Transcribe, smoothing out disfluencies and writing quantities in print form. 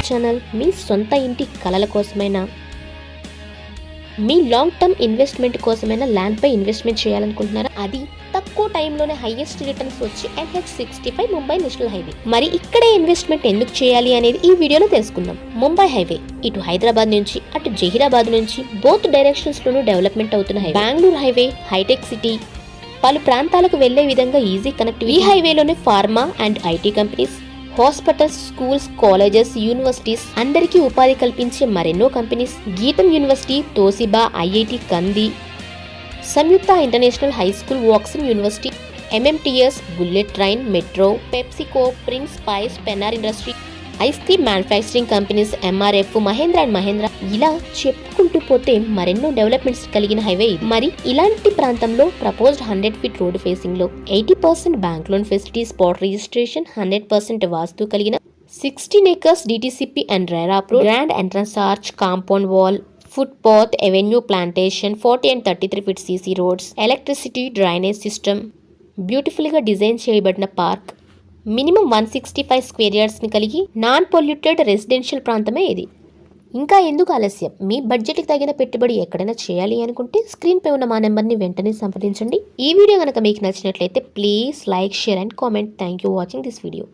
Channel. మీ సొంత ఇంటి కలల కోసమైనా, మీ లాంగ్ టర్మ్ ఇన్వెస్ట్మెంట్ కోసమైనా ల్యాండ్ పై ఇన్వెస్ట్మెంట్ చేయాలనుకుంటున్నారా? అది తక్కువ టైంలోనే హైయెస్ట్ రిటర్న్స్ వచ్చి NH65 ముంబై నేషనల్ హైవే. మరి ఇక్కడే ఇన్వెస్ట్మెంట్ ఎందుకు చేయాలి అనేది ఈ వీడియోలో తెలుసుకుందాం. ముంబై హైవే ఇటు హైదరాబాద్ నుంచి అటు జహీరాబాద్ నుంచి బోత్ డైరెక్షన్స్ లోనూ డెవలప్మెంట్ అవుతున్న highway. Bengaluru highway, hitech city, పలు ప్రాంతాలకు వెళ్లే విధంగా ఈజీ కనెక్టివిటీ. ఈ హైవేలోనే pharma and IT companies, hospitals, schools, colleges, universities, అందరికీ ఉపాధి కల్పించే మరెన్నో కంపెనీస్, గీతం university, Toshiba, IIT Kandi, Samyukta international high school, Woxsen university, MMTS, bullet train, metro, PepsiCo, prince spice, Pennar industry, ice cream manufacturing companies, MRF, Mahindra and Mahindra, ఇలా చెప్పుకుంటూ పోతే మరెన్నో డెవలప్మెంట్స్ కలిగిన హైవే ఇది. మరి ఇలాంటి ప్రాంతంలో ప్రపోజ్డ్ 100 ఫీట్ రోడ్ ఫేసింగ్ లో 80% bank loan facility, spot registration, 100% వాస్తు కలిగిన 16 acres DTCP and RERA approved, grand entrance arch, compound wall, foot path, avenue plantation, 40 and 33 feet CC roads, electricity, drainage system, beautiful గా design చేయబడిన park, minimum 165 square yards ని కలిగి non polluted residential ప్రాంతమే ఇది. ఇంకా ఎందుకు ఆలస్యం? మీ బడ్జెట్ కి తగిన పెట్టుబడి ఎక్కడైనా చేయాలి అనుకుంటే స్క్రీన్ పై ఉన్న మా నెంబర్ ని వెంటనే సంప్రదించండి. ఈ వీడియో కనుక మీకు నచ్చినట్లయితే please like, share and comment. Thank you watching this video.